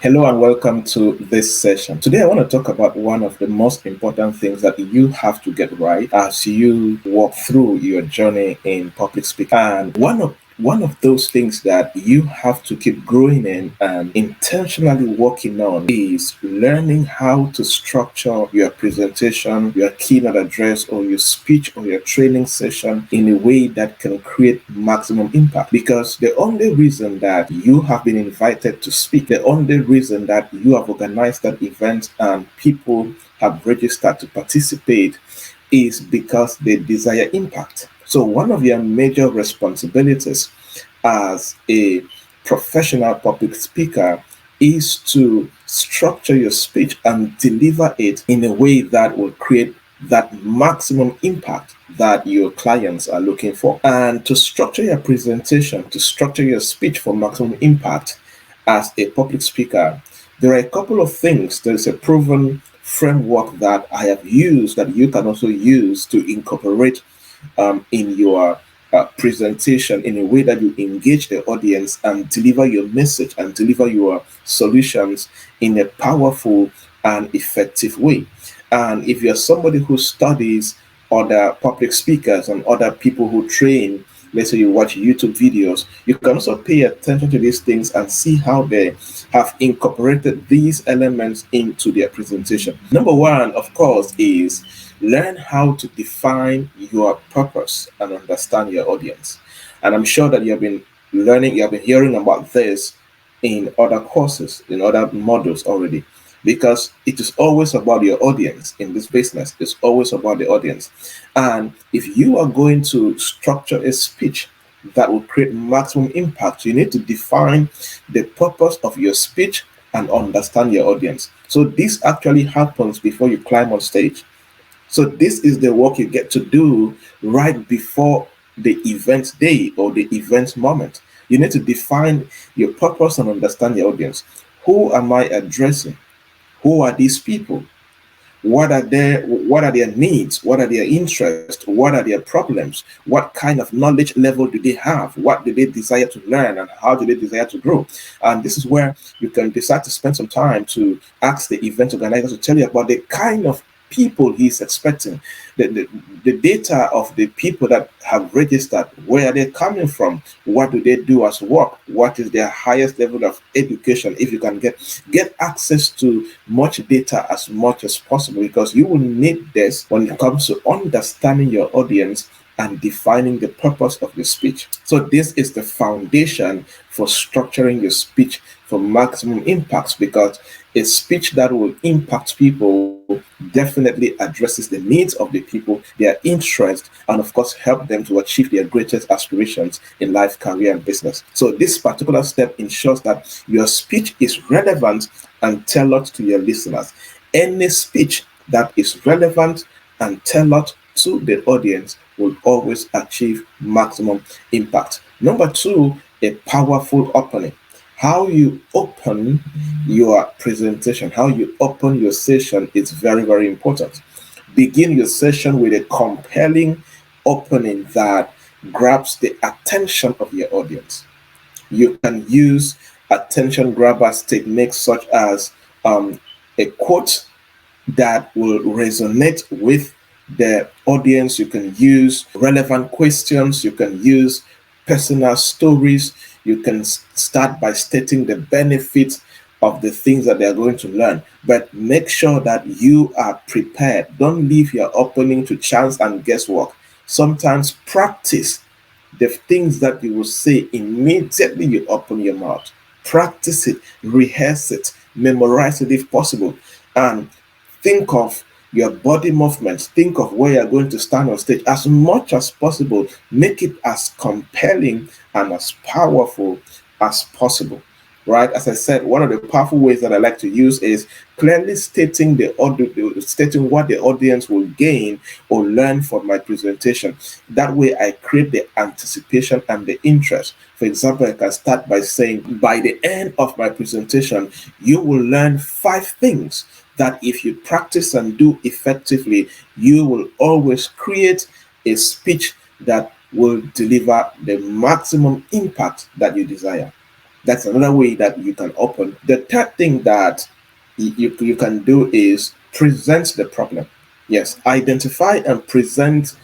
Hello and welcome to this session. Today I want to talk about one of the most important things that you have to get right as you walk through your journey in public speaking. And one of those things that you have to keep growing in and intentionally working on is learning how to structure your presentation, your keynote address, or your speech or your training session in a way that can create maximum impact. Because the only reason that you have been invited to speak, the only reason that you have organized that event and people have registered to participate is because they desire impact. So, one of your major responsibilities as a professional public speaker is to structure your speech and deliver it in a way that will create that maximum impact that your clients are looking for. And to structure your presentation, to structure your speech for maximum impact as a public speaker, there are a couple of things. There's a proven framework that I have used that you can also use to incorporate in your presentation in a way that you engage the audience and deliver your message and deliver your solutions in a powerful and effective way. And if you're somebody who studies other public speakers and other people who train, let's say you watch YouTube videos, you can also pay attention to these things and see how they have incorporated these elements into their presentation. Number one, of course, is learn how to define your purpose and understand your audience. And I'm sure that you have been hearing about this in other courses, in other modules already, because it is always about your audience in this business. It's always about the audience. And if you are going to structure a speech that will create maximum impact, you need to define the purpose of your speech and understand your audience. So this actually happens before you climb on stage. So this is the work you get to do right before the event day or the event moment. You need to define your purpose and understand your audience. Who am I addressing? Who are these people? What are their needs? What are their interests? What are their problems? What kind of knowledge level do they have? What do they desire to learn and how do they desire to grow? And this is where you can decide to spend some time to ask the event organizer to tell you about the kind of people he's expecting, the data of the people that have registered, where are they coming from, what do they do as work, what is their highest level of education. If you can get access to much data as much as possible, because you will need this when it comes to understanding your audience and defining the purpose of your speech. So this is the foundation for structuring your speech for maximum impacts, because a speech that will impact people definitely addresses the needs of the people, their interests, and of course help them to achieve their greatest aspirations in life, career, and business. So this particular step ensures that your speech is relevant and tailored to your listeners. Any speech that is relevant and tailored to the audience will always achieve maximum impact. Number two, a powerful opening. How you open your presentation, how you open your session is very, very important. Begin your session with a compelling opening that grabs the attention of your audience. You can use attention grabbers techniques such as a quote that will resonate with the audience. You can use relevant questions. You can use personal stories. You can start by stating the benefits of the things that they are going to learn. But make sure that you are prepared. Don't leave your opening to chance and guesswork. Sometimes practice the things that you will say immediately you open your mouth. Practice it, rehearse it, memorize it if possible, and think of your body movements. Think of where you're going to stand on stage as much as possible. Make it as compelling and as powerful as possible. Right, as I said, one of the powerful ways that I like to use is clearly stating what the audience will gain or learn from my presentation. That way, I create the anticipation and the interest. For example, I can start by saying, by the end of my presentation, you will learn 5 things that if you practice and do effectively, you will always create a speech that will deliver the maximum impact that you desire. That's another way that you can open. The third thing that you can do is present the problem. Yes, identify and present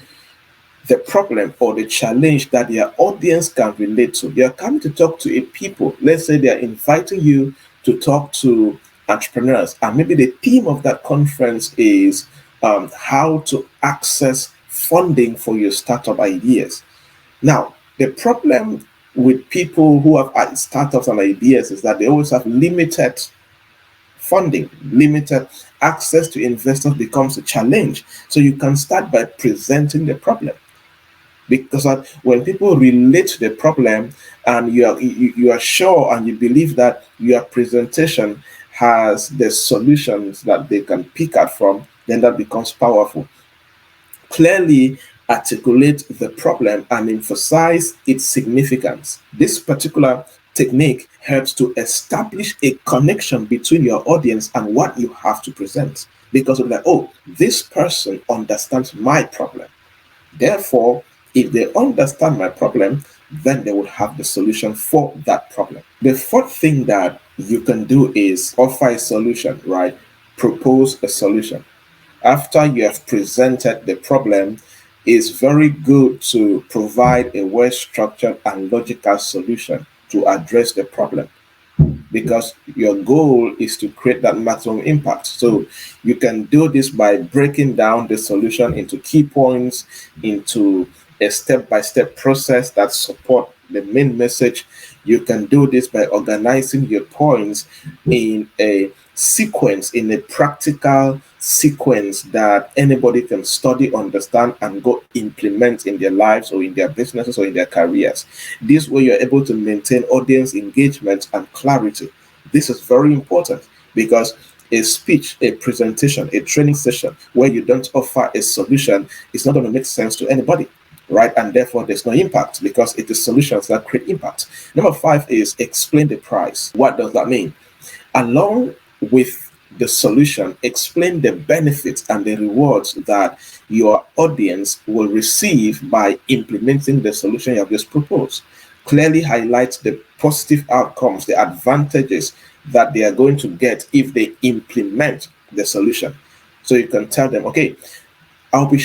the problem or the challenge that their audience can relate to. They are coming to talk to a people. Let's say they are inviting you to talk to entrepreneurs, and maybe the theme of that conference is how to access funding for your startup ideas. Now, the problem with people who have startups and ideas is that they always have limited funding, limited access to investors becomes a challenge. So you can start by presenting the problem, because when people relate to the problem and you are sure and you believe that your presentation has the solutions that they can pick out from, then that becomes powerful. Clearly articulate the problem and emphasize its significance. This particular technique helps to establish a connection between your audience and what you have to present, because of like, oh, this person understands my problem. Therefore, if they understand my problem, then they will have the solution for that problem. The fourth thing that you can do is offer a solution, right? Propose a solution. After you have presented the problem, it's very good to provide a well structured and logical solution to address the problem, because your goal is to create that maximum impact. So you can do this by breaking down the solution into key points, into a step-by-step process that support the main message. You can do this by organizing your points in a sequence, in a practical sequence that anybody can study, understand, and go implement in their lives or in their businesses or in their careers. This way, you're able to maintain audience engagement and clarity. This is very important, because a speech, a presentation, a training session where you don't offer a solution is not going to make sense to anybody, right? And therefore, there's no impact, because it is solutions that create impact. Number 5 is explain the price. What does that mean? Along with the solution, explain the benefits and the rewards that your audience will receive by implementing the solution you have just proposed. Clearly highlight the positive outcomes, the advantages that they are going to get if they implement the solution. So you can tell them, okay, I'll be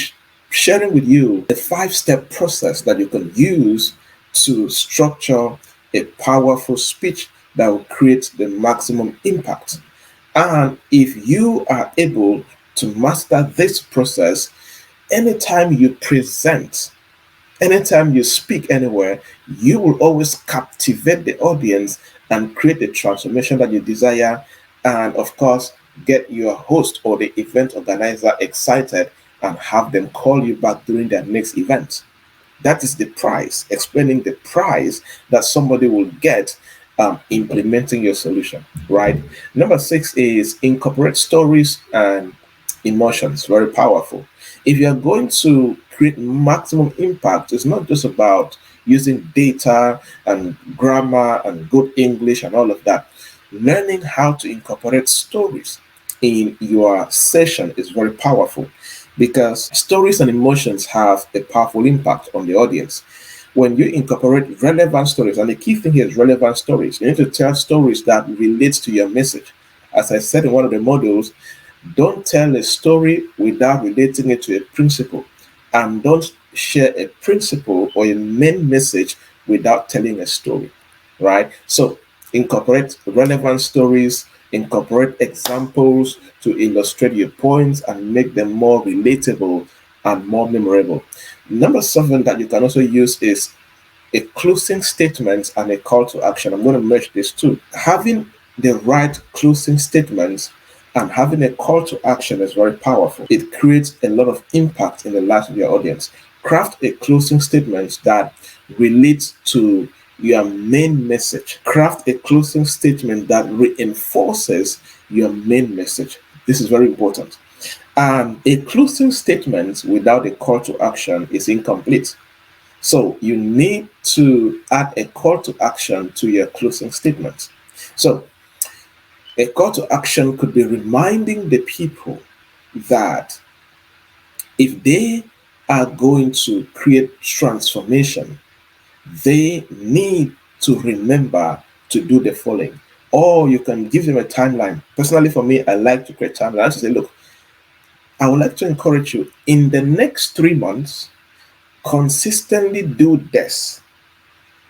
sharing with you the 5-step process that you can use to structure a powerful speech that will create the maximum impact. And if you are able to master this process, anytime you present, anytime you speak anywhere, you will always captivate the audience and create the transformation that you desire. And of course, get your host or the event organizer excited and have them call you back during their next event. That is the price, explaining the price that somebody will get implementing your solution, right? Number 6 is incorporate stories and emotions. Very powerful. If you are going to create maximum impact, it's not just about using data and grammar and good English and all of that. Learning how to incorporate stories in your session is very powerful, because stories and emotions have a powerful impact on the audience. When you incorporate relevant stories, and the key thing here is relevant stories, you need to tell stories that relate to your message. As I said in one of the modules, don't tell a story without relating it to a principle, and don't share a principle or a main message without telling a story, right? So incorporate relevant stories, incorporate examples to illustrate your points and make them more relatable and more memorable. Number 7 that you can also use is a closing statement and a call to action. I'm going to merge these two. Having the right closing statements and having a call to action is very powerful. It creates a lot of impact in the lives of your audience. Craft a closing statement that relates to your main message. Craft a closing statement that reinforces your main message. This is very important. And a closing statement without a call to action is incomplete. So you need to add a call to action to your closing statement. So a call to action could be reminding the people that if they are going to create transformation, they need to remember to do the following. Or you can give them a timeline. Personally, for me, I like to create timelines to say, look, I would like to encourage you in the next 3 months, consistently do this.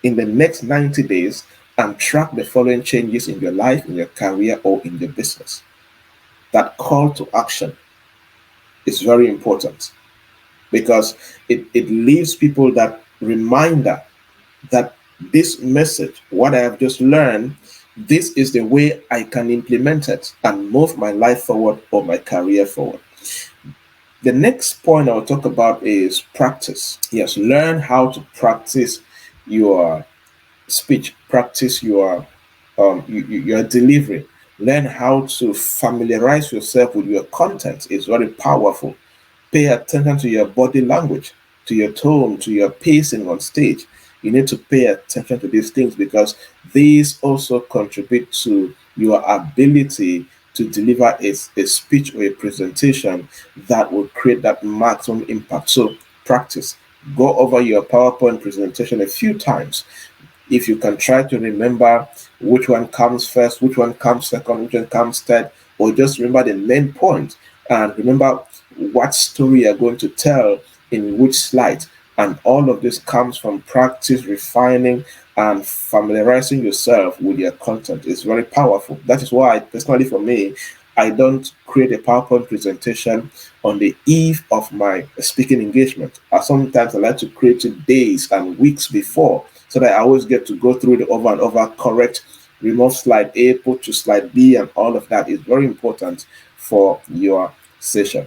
In the next 90 days, and track the following changes in your life, in your career, or in your business. That call to action is very important because it leaves people that reminder that this message, what I have just learned, this is the way I can implement it and move my life forward or my career forward. The next point I'll talk about is practice. Yes, learn how to practice your speech, practice your delivery. Learn how to familiarize yourself with your content. It's very powerful. Pay attention to your body language, to your tone, to your pacing on stage. You need to pay attention to these things because these also contribute to your ability to deliver a speech or a presentation that will create that maximum impact. So practice. Go over your PowerPoint presentation a few times. If you can try to remember which one comes first, which one comes second, which one comes third, or just remember the main point and remember what story you're going to tell in which slide. And all of this comes from practice, refining, and familiarizing yourself with your content. It's very powerful. That is why, personally, for me, I don't create a PowerPoint presentation on the eve of my speaking engagement. Sometimes I like to create it days and weeks before so that I always get to go through it over and over, correct, remove slide A, put to slide B, and all of that is very important for your session.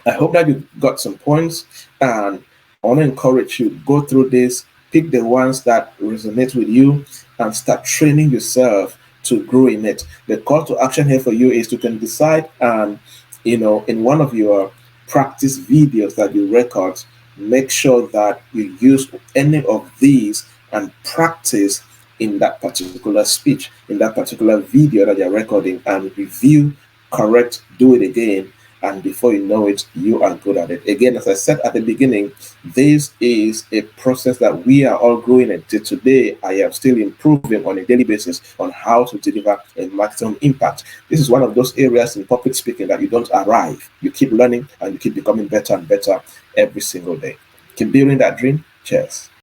I hope that you got some points, and I want to encourage you, go through this, pick the ones that resonate with you, and start training yourself to grow in it. The call to action here for you is you can decide and, in one of your practice videos that you record, make sure that you use any of these and practice in that particular speech, in that particular video that you're recording, and review, correct, do it again, and before you know it, you are good at it. Again, as I said at the beginning, this is a process that we are all growing into. Today, I am still improving on a daily basis on how to deliver a maximum impact. This is one of those areas in public speaking that you don't arrive. You keep learning and you keep becoming better and better every single day. Keep building that dream. Cheers.